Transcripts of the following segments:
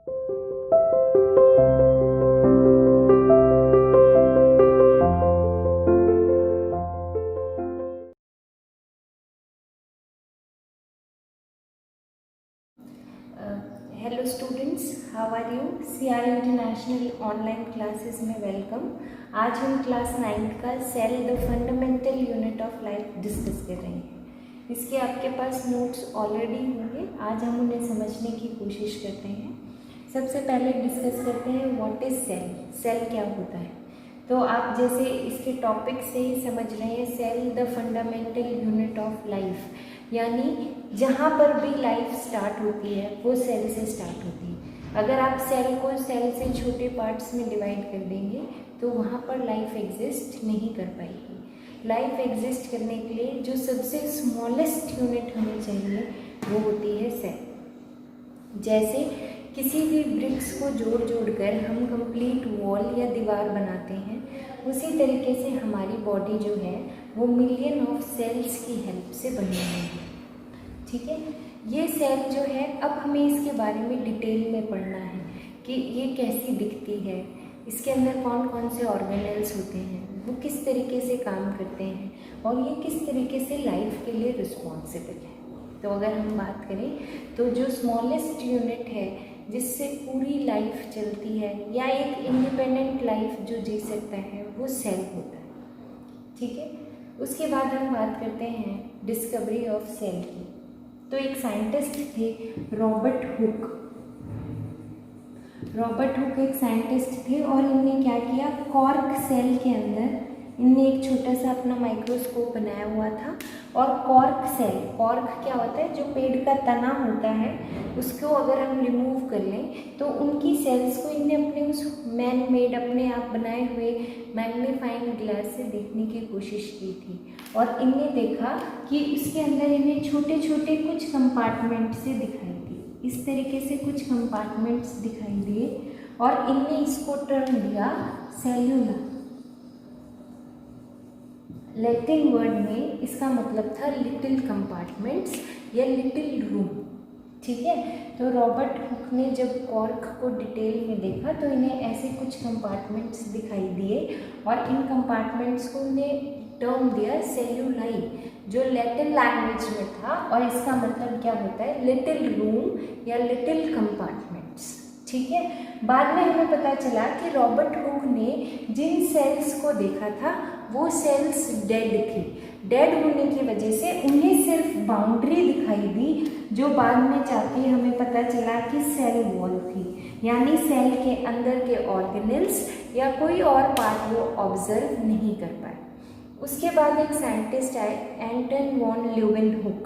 Hello students, how are you? CR international online classes में welcome. आज हम class 9 का cell the fundamental unit of life discuss कर रहे हैं। इसके आपके पास नोट्स ऑलरेडी होंगे। आज हम उन्हें समझने की कोशिश करते हैं। सबसे पहले डिस्कस करते हैं व्हाट इज सेल। सेल क्या होता है? तो आप जैसे इसके टॉपिक से ही समझ रहे हैं, cell the fundamental unit of life, यानी जहाँ पर भी लाइफ स्टार्ट होती है वो सेल से स्टार्ट होती है। अगर आप सेल को सेल से छोटे पार्ट्स में डिवाइड कर देंगे तो वहाँ पर लाइफ एग्जिस्ट नहीं कर पाएगी। लाइफ एग्जिस्ट करने के लिए जो सबसे स्मॉलेस्ट यूनिट होनी चाहिए वो होती है सेल। जैसे किसी भी ब्रिक्स को जोड़ जोड़ कर हम कंप्लीट वॉल या दीवार बनाते हैं, उसी तरीके से हमारी बॉडी जो है वो मिलियन ऑफ सेल्स की हेल्प से बनी हुई है। ठीक है, ये सेल जो है, अब हमें इसके बारे में डिटेल में पढ़ना है कि ये कैसी दिखती है, इसके अंदर कौन कौन से ऑर्गेनेल्स होते हैं, वो किस तरीके से काम करते हैं और ये किस तरीके से लाइफ के लिए रिस्पॉन्सिबल है। तो अगर हम बात करें तो जो स्मॉलेस्ट यूनिट है जिससे पूरी लाइफ चलती है या एक इंडिपेंडेंट लाइफ जो जी सकता है वो सेल होता है। ठीक है, उसके बाद हम बात करते हैं डिस्कवरी ऑफ सेल की। तो एक साइंटिस्ट थे रॉबर्ट हुक। रॉबर्ट हुक एक साइंटिस्ट थे और इनने क्या किया, कॉर्क सेल के अंदर इनने एक छोटा सा अपना माइक्रोस्कोप बनाया हुआ था और कॉर्क सेल, कॉर्क क्या होता है, जो पेड़ का तना होता है उसको अगर हम रिमूव कर लें तो उनकी सेल्स को इनने अपने उस मैन मेड अपने आप बनाए हुए मैग्नीफाइंग ग्लास से देखने की कोशिश की थी और इनने देखा कि उसके अंदर इन्हें छोटे छोटे कुछ कंपार्टमेंट से दिखाई दिए। इस तरीके से कुछ कंपार्टमेंट्स दिखाई दिए और इनने इसको टर्म दिया सेल्यूलर। लैटिन वर्ड में इसका मतलब था लिटिल कंपार्टमेंट्स या लिटिल रूम। ठीक है, तो रॉबर्ट हुक ने जब कॉर्क को डिटेल में देखा तो इन्हें ऐसे कुछ कंपार्टमेंट्स दिखाई दिए और इन कंपार्टमेंट्स को उन्हें टर्म दिया सेल्यूलाई, जो लैटिन लैंग्वेज में था और इसका मतलब क्या होता है, लिटिल रूम या लिटिल कंपार्टमेंट्स। ठीक है, बाद में हमें पता चला कि रॉबर्ट हुक ने जिन सेल्स को देखा था वो सेल्स डेड थी। डेड होने की वजह से उन्हें सिर्फ बाउंड्री दिखाई दी, जो बाद में जाके हमें पता चला कि सेल वॉल थी, यानी सेल के अंदर के ऑर्गेनेल्स या कोई और पार्ट वो ऑब्जर्व नहीं कर पाए। उसके बाद एक साइंटिस्ट आए, एंटन वॉन ल्यूवेनहुक।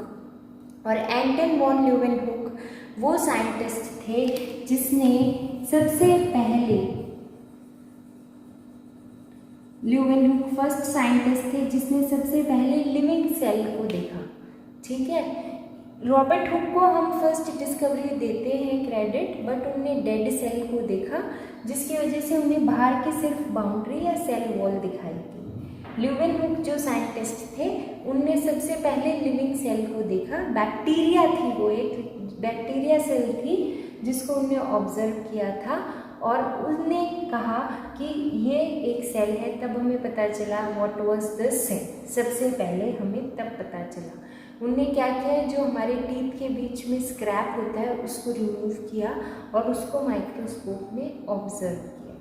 और एंटन वॉन ल्यूवेनहुक वो साइंटिस्ट थे जिसने सबसे पहले, ल्यूवेनहुक फर्स्ट साइंटिस्ट थे जिसने सबसे पहले लिविंग सेल को देखा। ठीक है, रॉबर्ट हुक को हम फर्स्ट डिस्कवरी देते हैं क्रेडिट, बट उन्होंने डेड सेल को देखा जिसकी वजह से उन्हें बाहर की सिर्फ बाउंड्री या सेल वॉल दिखाई दी। ल्यूवेनहुक जो साइंटिस्ट थे उनने सबसे पहले लिविंग सेल को देखा। बैक्टीरिया थी वो, एक बैक्टीरिया सेल थी जिसको उन्होंने ऑब्जर्व किया था और उनने कहा कि ये एक सेल है। तब हमें पता चला व्हाट वाज द सेल, सबसे पहले हमें तब पता चला। उनने क्या किया, जो हमारे टीथ के बीच में स्क्रैप होता है उसको रिमूव किया और उसको माइक्रोस्कोप में ऑब्जर्व किया।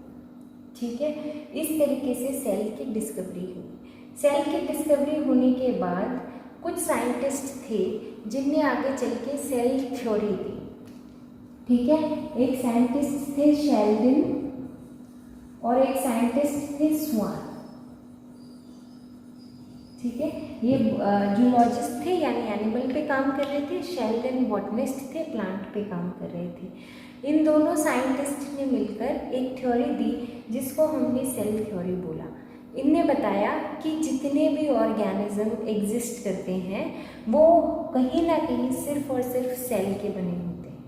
ठीक है, इस तरीके से सेल की डिस्कवरी हुई। सेल की डिस्कवरी होने के बाद कुछ साइंटिस्ट थे जिनने आगे चल के सेल थ्योरी दी। ठीक है, एक साइंटिस्ट थे शेल्डन और एक साइंटिस्ट थे स्वान। ठीक है, ये जूलॉजिस्ट थे यानी एनिमल पे काम कर रहे थे, शेल्डन बॉटनिस्ट थे, प्लांट पे काम कर रहे थे। इन दोनों साइंटिस्ट ने मिलकर एक थ्योरी दी जिसको हमने सेल थ्योरी बोला। इनने बताया कि जितने भी ऑर्गेनिज्म एग्जिस्ट करते हैं वो कहीं ना कहीं सिर्फ और सिर्फ सेल के बने होते हैं।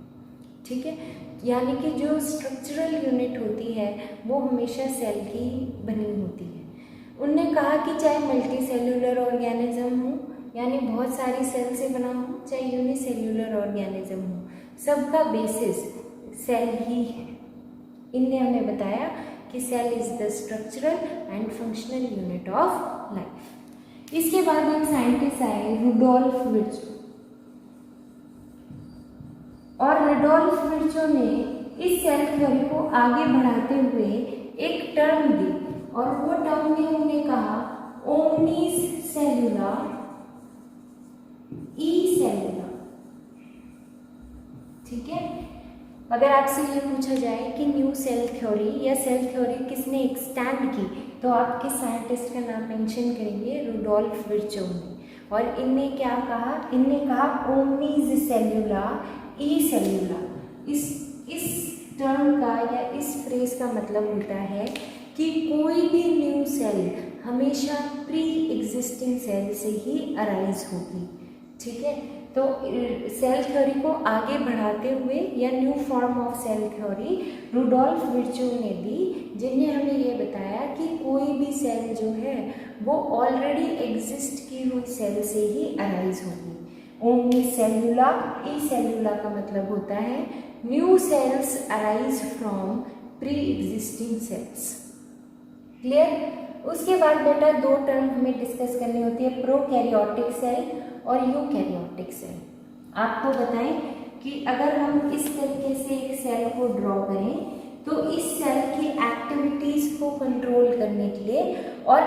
ठीक है, यानी कि जो स्ट्रक्चरल यूनिट होती है वो हमेशा सेल की बनी होती है। उनने कहा कि चाहे मल्टी सेल्यूलर ऑर्गेनिज्म हो, यानी बहुत सारी सेल से बना हो, चाहे यूनिसेल्यूलर ऑर्गेनिज्म हो, सबका बेसिस सेल ही है। इनने हमें बताया कि cell is the structural and functional unit of life. इसके बाद एक साइंटिस्ट आए रुडोल्फ विर्चो, और रुडोल्फ विर्चो ने इस सेल थ्योरी को आगे बढ़ाते हुए एक टर्म दी, और वो टर्म में उन्होंने कहा ओमनीस सेलुला ई सेलुला। ठीक है, अगर आपसे ये पूछा जाए कि न्यू सेल थ्योरी या सेल थ्योरी किसने एक्सटेंड की, तो आप किस साइंटिस्ट का नाम मेंशन करेंगे? रुडोल्फ विर्चो ने। और इनने क्या कहा? इनने कहा ओमनीज सेलुला ई सेलुला। इस टर्म का या इस फ्रेज का मतलब होता है कि कोई भी न्यू सेल हमेशा प्री एग्जिस्टिंग सेल से ही अराइज होगी। ठीक है, तो सेल थ्योरी को आगे बढ़ाते हुए या new form of cell theory Rudolf Virchow ने दी, जिन्हें हमें ये बताया कि कोई भी सेल जो है वो ऑलरेडी एग्जिस्ट की हुई सेल से ही अराइज होगी। ओमनी सेलुला ई सेलुला का मतलब होता है new sales arise from pre existing cells. Clear? उसके बाद बेटा दो टर्म हमें डिस्कस करनी होती है, प्रोकैरियोटिक सेल और यूकैरियोटिक सेल। आपको बताएं कि अगर हम इस तरीके से एक सेल को ड्रॉ करें तो इस सेल की एक्टिविटीज़ को कंट्रोल करने के लिए और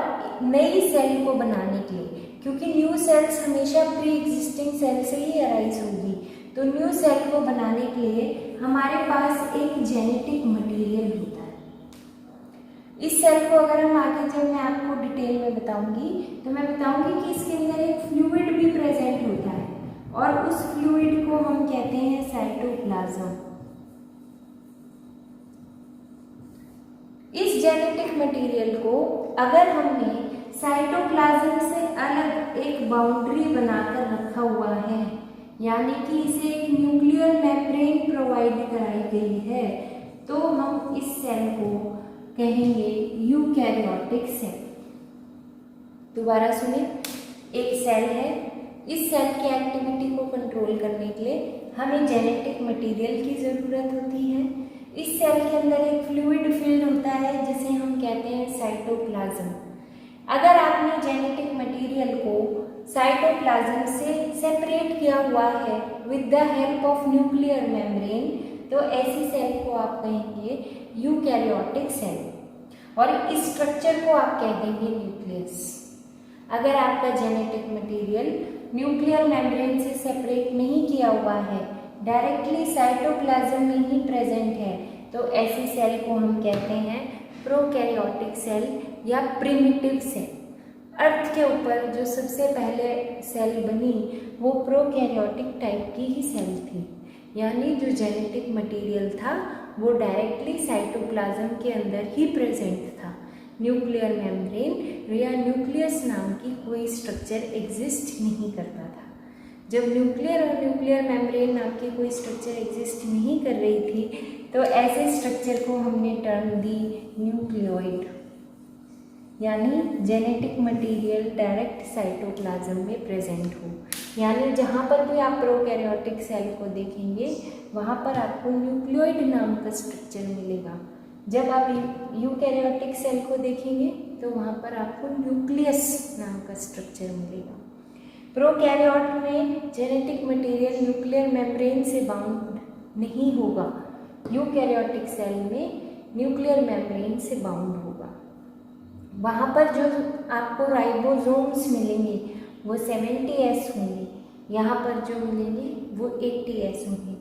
नई सेल को बनाने के लिए, क्योंकि न्यू सेल्स हमेशा प्री एग्जिस्टिंग सेल से ही अराइज होगी, तो न्यू सेल को बनाने के लिए हमारे पास एक जेनेटिक मटेरियल होता है। इस सेल को अगर हम आगे जब मैं आपको डिटेल में बताऊंगी तो मैं बताऊंगी कि इसके अंदर एक फ्लूइड भी प्रेजेंट होता है, और उस फ्लूइड को हम कहते हैं साइटोप्लाज्म। इस जेनेटिक मटेरियल को अगर हमने साइटोप्लाज्म से अलग एक बाउंड्री बनाकर रखा हुआ है, यानी कि इसे एक न्यूक्लियर मेम्ब्रेन प्रोवाइड कराई गई है, तो हम इस सेल को कहेंगे यूकैरियोटिक सेल। दोबारा सुनिए, एक सेल है, इस सेल की एक्टिविटी को कंट्रोल करने के लिए हमें जेनेटिक मटेरियल की ज़रूरत होती है। इस सेल के अंदर एक फ्लूइड फिल्ड होता है जिसे हम कहते हैं साइटोप्लाज्म। अगर आपने जेनेटिक मटेरियल को साइटोप्लाज्म से सेपरेट किया हुआ है with the help of nuclear membrane, तो ऐसी सेल को आप कहेंगे यूकैरियोटिक सेल, और इस स्ट्रक्चर को आप कह देंगे न्यूक्लियस। अगर आपका जेनेटिक मटेरियल न्यूक्लियर मेम्ब्रेन से सेपरेट नहीं किया हुआ है, डायरेक्टली साइटोप्लाज्म में ही प्रेजेंट है, तो ऐसी सेल को हम कहते हैं प्रोकैरियोटिक सेल या प्रिमिटिव सेल। अर्थ के ऊपर जो सबसे पहले सेल बनी वो प्रोकैरियोटिक टाइप की ही सेल थी, यानी जो जेनेटिक मटेरियल था वो डायरेक्टली साइटोप्लाज्म के अंदर ही प्रेजेंट था। न्यूक्लियर मेम्ब्रेन या न्यूक्लियस नाम की कोई स्ट्रक्चर एग्जिस्ट नहीं करता था। जब न्यूक्लियर और न्यूक्लियर मेम्ब्रेन नाम की कोई स्ट्रक्चर एग्जिस्ट नहीं कर रही थी, तो ऐसे स्ट्रक्चर को हमने टर्म दी न्यूक्लियोइड, यानी जेनेटिक मटेरियल डायरेक्ट साइटोप्लाज्म में प्रेजेंट हो। यानी जहाँ पर भी आप प्रोकैरियोटिक सेल को देखेंगे वहाँ पर आपको न्यूक्लियोइड नाम का स्ट्रक्चर मिलेगा। जब आप यूकैरियोटिक सेल को देखेंगे तो वहाँ पर आपको न्यूक्लियस नाम का स्ट्रक्चर मिलेगा। प्रोकैरियोट में जेनेटिक मटेरियल न्यूक्लियर मेम्ब्रेन से बाउंड नहीं होगा, यूकैरियोटिक सेल में न्यूक्लियर मेम्ब्रेन से बाउंड होगा। वहाँ पर जो आपको राइबोसोम्स मिलेंगे वो 70S होंगे, यहाँ पर जो मिलेंगे वो 80S होंगे।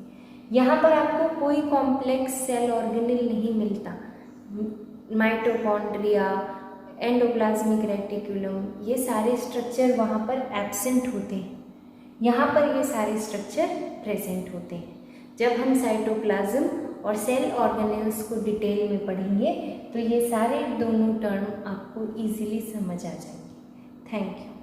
यहाँ पर आपको कोई कॉम्प्लेक्स सेल ऑर्गेनेल नहीं मिलता। माइटोकॉन्ड्रिया, एंडोप्लाज्मिक रेटिकुलम, ये सारे स्ट्रक्चर वहाँ पर एब्सेंट होते हैं, यहाँ पर ये सारे स्ट्रक्चर प्रेजेंट होते हैं। जब हम साइटोप्लाज्म और सेल ऑर्गेनेल्स को डिटेल में पढ़ेंगे तो ये सारे दोनों टर्म आपको इजीली समझ आ जाएंगे। Thank you.